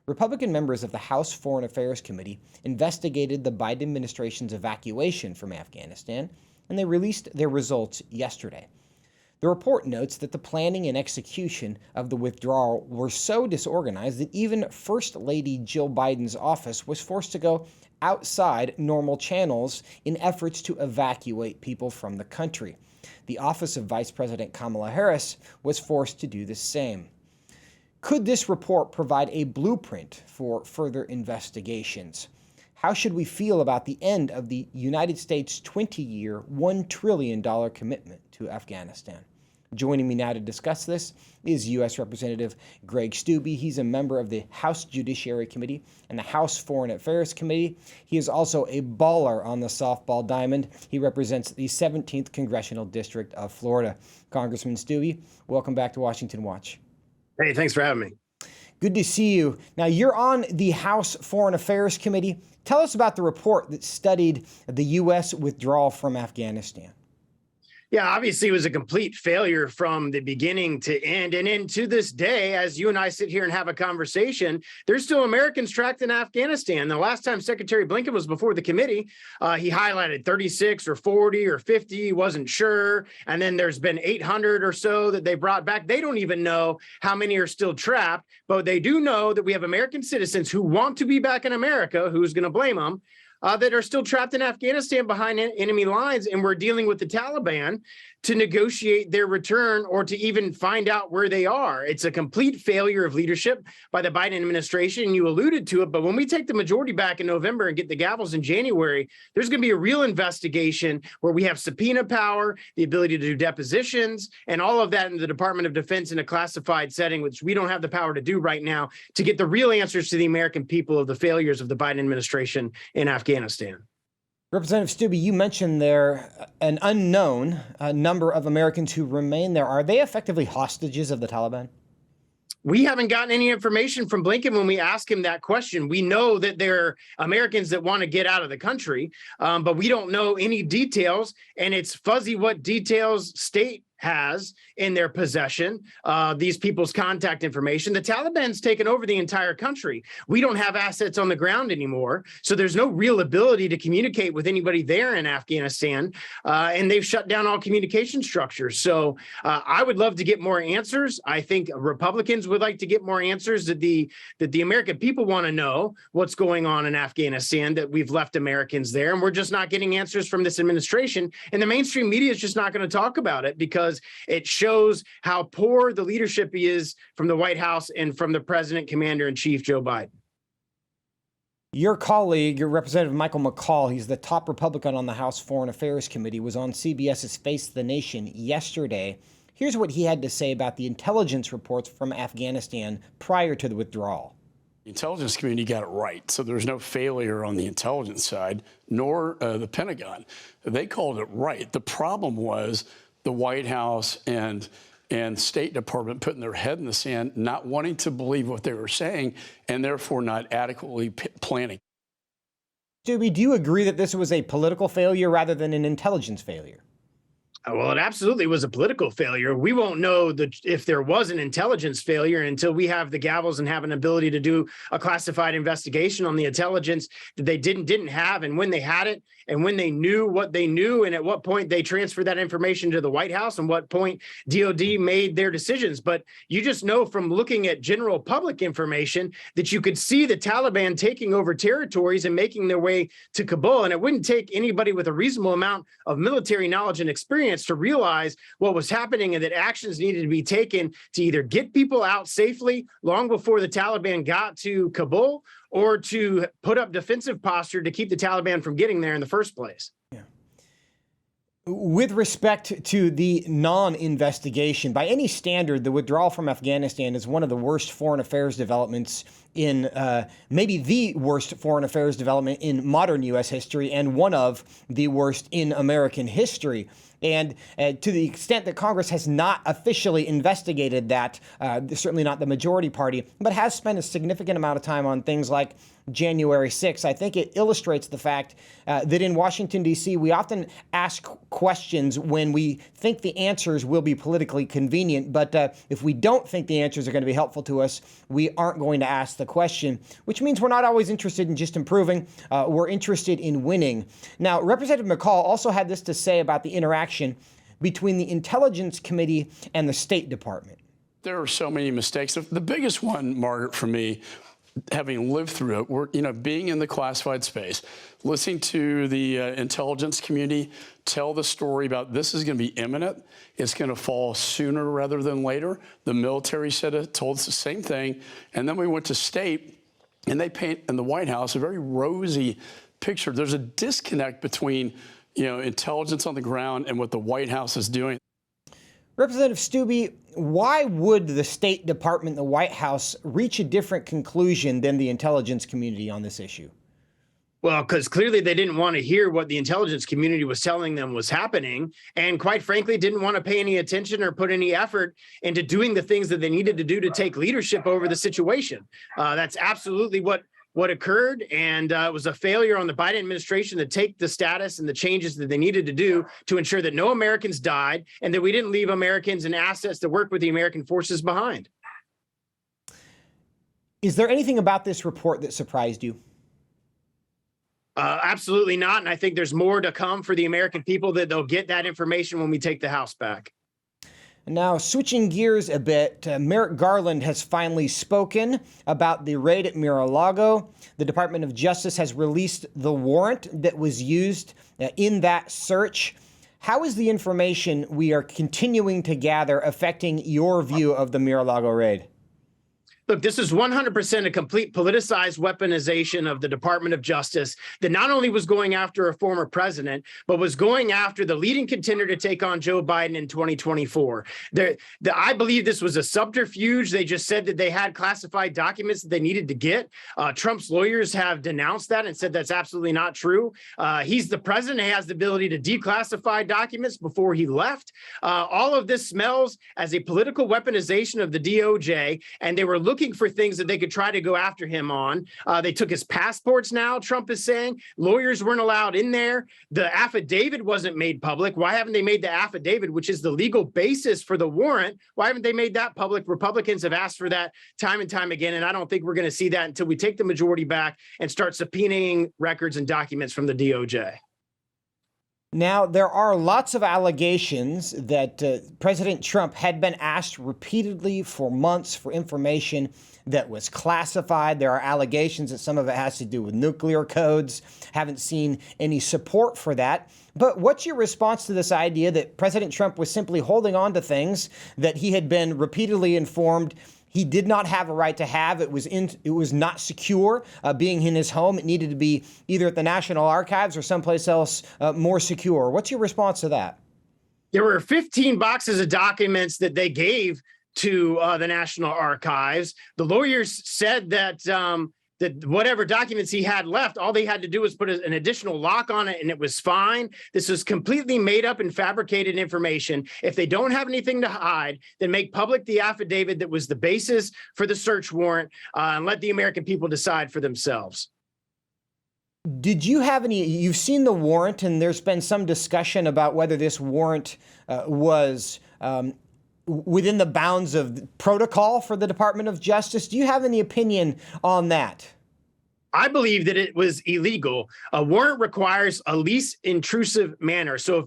Republican members of the House Foreign Affairs Committee investigated the Biden administration's evacuation from Afghanistan, and they released their results yesterday. The report notes that the planning and execution of the withdrawal were so disorganized that even First Lady Jill Biden's office was forced to go outside normal channels in efforts to evacuate people from the country. The office of Vice President Kamala Harris was forced to do the same. Could this report provide a blueprint for further investigations? How should we feel about the end of the United States' 20-year, $1 trillion commitment to Afghanistan? Joining me now to discuss this is U.S. Representative Greg Steube. He's a member of the House Judiciary Committee and the House Foreign Affairs Committee. He is also a baller on the softball diamond. He represents the 17th Congressional District of Florida. Congressman Steube, welcome back to Washington Watch. Hey, thanks for having me. Good to see you. Now, you're on the House Foreign Affairs Committee. Tell us about the report that studied the U.S. withdrawal from Afghanistan. Yeah, obviously it was a complete failure from the beginning to end. And then to this day, as you and I sit here and have a conversation, there's still Americans trapped in Afghanistan. The last time Secretary Blinken was before the committee, he highlighted 36 or 40 or 50, he wasn't sure. And then there's been 800 or so that they brought back. They don't even know how many are still trapped, but they do know that we have American citizens who want to be back in America. Who's going to blame them? That are still trapped in Afghanistan behind enemy lines, and we're dealing with the Taliban to negotiate their return or to even find out where they are. It's a complete failure of leadership by the Biden administration. You alluded to it, but when we take the majority back in November and get the gavels in January, there's going to be a real investigation where we have subpoena power, the ability to do depositions, and all of that in the Department of Defense in a classified setting, which we don't have the power to do right now, to get the real answers to the American people of the failures of the Biden administration in Afghanistan. Representative Steube, you mentioned there an unknown number of Americans who remain there. Are they effectively hostages of the Taliban? We haven't gotten any information from Blinken when we ask him that question. We know that there are Americans that want to get out of the country, but we don't know any details, and it's fuzzy what details state has in their possession, these people's contact information. The Taliban's taken over the entire country. We don't have assets on the ground anymore, so there's no real ability to communicate with anybody there in Afghanistan, and they've shut down all communication structures. So I would love to get more answers. I think Republicans would like to get more answers, that the American people want to know what's going on in Afghanistan, that we've left Americans there, and we're just not getting answers from this administration. And the mainstream media is just not going to talk about it because it shows how poor the leadership is from the White House and from the President, Commander-in-Chief, Joe Biden. Your colleague, your Representative Michael Mccall, he's the top Republican on the House Foreign Affairs Committee, was on CBS's Face the Nation yesterday. Here's what he had to say about the intelligence reports from Afghanistan prior to the withdrawal. The intelligence community got it right, so there's no failure on the intelligence side, nor the Pentagon. They called it right. The problem was the White House and State Department putting their head in the sand, not wanting to believe what they were saying, and therefore not adequately planning. Steube, do you agree that this was a political failure rather than an intelligence failure? Well, it absolutely was a political failure. We won't know if there was an intelligence failure until we have the gavels and have an ability to do a classified investigation on the intelligence that they didn't have, and when they had it, and when they knew what they knew, and at what point they transferred that information to the White House, and what point DOD made their decisions. But you just know from looking at general public information that you could see the Taliban taking over territories and making their way to Kabul. And it wouldn't take anybody with a reasonable amount of military knowledge and experience to realize what was happening, and that actions needed to be taken to either get people out safely long before the Taliban got to Kabul, or to put up defensive posture to keep the Taliban from getting there in the first place. Yeah. With respect to the non-investigation, by any standard, the withdrawal from Afghanistan is one of the worst foreign affairs developments in, maybe the worst foreign affairs development in modern U.S. history, and one of the worst in American history. And to the extent that Congress has not officially investigated that, certainly not the majority party, but has spent a significant amount of time on things like January 6th, I think it illustrates the fact that in Washington, D.C., we often ask questions when we think the answers will be politically convenient. But if we don't think the answers are going to be helpful to us, we aren't going to ask the question, which means we're not always interested in just improving. We're interested in winning. Now, Representative Mccall also had this to say about the interaction between the Intelligence Committee and the State Department. There are so many mistakes. The biggest one, Margaret, for me, having lived through it, being in the classified space, listening to the intelligence community tell the story about this is going to be imminent. It's going to fall sooner rather than later. The military told us the same thing. And then we went to state, and they paint in the White House a very rosy picture. There's a disconnect between, intelligence on the ground and what the White House is doing. Representative Steube, why would the State Department, the White House, reach a different conclusion than the intelligence community on this issue? Well, because clearly they didn't want to hear what the intelligence community was telling them was happening, and quite frankly, didn't want to pay any attention or put any effort into doing the things that they needed to do to take leadership over the situation. That's absolutely what occurred, and it was a failure on the Biden administration to take the status and the changes that they needed to do to ensure that no Americans died and that we didn't leave Americans and assets to work with the American forces behind. Is there anything about this report that surprised you? Absolutely not. And I think there's more to come for the American people, that they'll get that information when we take the House back. Now, switching gears a bit, Merrick Garland has finally spoken about the raid at Mar-a-Lago. The Department of Justice has released the warrant that was used in that search. How is the information we are continuing to gather affecting your view of the Mar-a-Lago raid? Look, this is 100% a complete politicized weaponization of the Department of Justice that not only was going after a former president, but was going after the leading contender to take on Joe Biden in 2024. I believe this was a subterfuge. They just said that they had classified documents that they needed to get. Trump's lawyers have denounced that and said that's absolutely not true. He's the president. He has the ability to declassify documents before he left. All of this smells as a political weaponization of the DOJ, and they were looking for things that they could try to go after him on. They took his passports now, Trump is saying. Lawyers weren't allowed in there. The affidavit wasn't made public. Why haven't they made the affidavit, which is the legal basis for the warrant? Why haven't they made that public? Republicans have asked for that time and time again, and I don't think we're going to see that until we take the majority back and start subpoenaing records and documents from the DOJ. Now, there are lots of allegations that President Trump had been asked repeatedly for months for information that was classified. There are allegations that some of it has to do with nuclear codes. Haven't seen any support for that. But what's your response to this idea that President Trump was simply holding on to things that he had been repeatedly informed he did not have a right to have? It was not secure being in his home. It needed to be either at the National Archives or someplace else more secure. What's your response to that? There were 15 boxes of documents that they gave to the National Archives. The lawyers said that that whatever documents he had left, all they had to do was put an additional lock on it and it was fine. This was completely made up and fabricated information. If they don't have anything to hide, then make public the affidavit that was the basis for the search warrant and let the American people decide for themselves. Did you have any, you've seen the warrant, and there's been some discussion about whether this warrant was within the bounds of protocol for the Department of Justice. Do you have any opinion on that? I believe that it was illegal. A warrant requires a least intrusive manner. So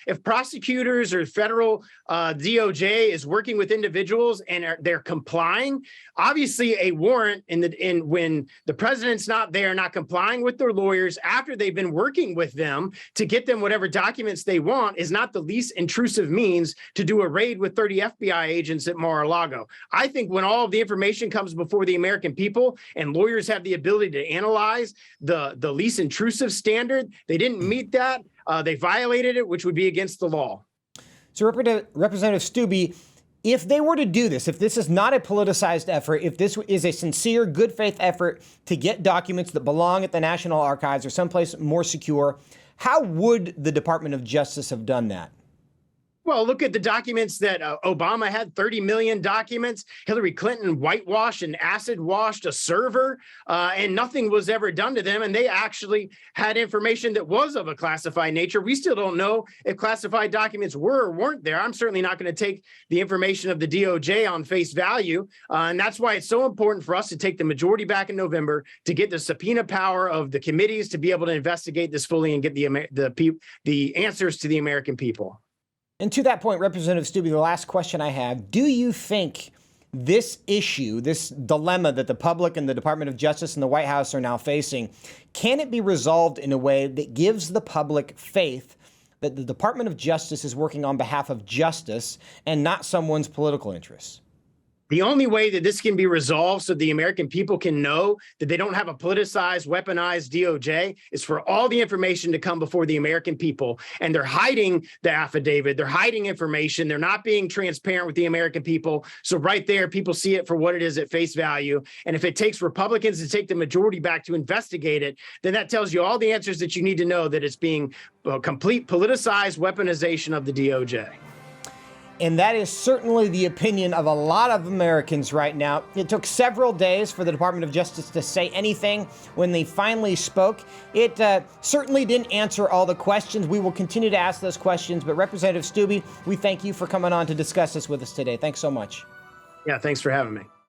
if prosecutors or federal DOJ is working with individuals and they're complying, obviously a warrant when the president's not there, not complying with their lawyers after they've been working with them to get them whatever documents they want, is not the least intrusive means to do a raid with 30 FBI agents at Mar-a-Lago. I think when all of the information comes before the American people and lawyers have the ability to analyze the least intrusive standard, they didn't meet that. They violated it, which would be against the law. So Representative Steube, if they were to do this, if this is not a politicized effort, if this is a sincere, good faith effort to get documents that belong at the National Archives or someplace more secure, how would the Department of Justice have done that? Well, look at the documents that Obama had, 30 million documents. Hillary Clinton whitewashed and acid washed a server, and nothing was ever done to them. And they actually had information that was of a classified nature. We still don't know if classified documents were or weren't there. I'm certainly not going to take the information of the DOJ on face value. And that's why it's so important for us to take the majority back in November to get the subpoena power of the committees to be able to investigate this fully and get the answers to the American people. And to that point, Representative Steube, the last question I have, do you think this issue, this dilemma that the public and the Department of Justice and the White House are now facing, can it be resolved in a way that gives the public faith that the Department of Justice is working on behalf of justice and not someone's political interests? The only way that this can be resolved so the American people can know that they don't have a politicized, weaponized DOJ is for all the information to come before the American people. And they're hiding the affidavit. They're hiding information. They're not being transparent with the American people. So right there, people see it for what it is at face value. And if it takes Republicans to take the majority back to investigate it, then that tells you all the answers that you need to know that it's being a complete politicized weaponization of the DOJ. And that is certainly the opinion of a lot of Americans right now. It took several days for the Department of Justice to say anything. When they finally spoke, it certainly didn't answer all the questions. We will continue to ask those questions. But Representative Steube, we thank you for coming on to discuss this with us today. Thanks so much. Yeah, thanks for having me.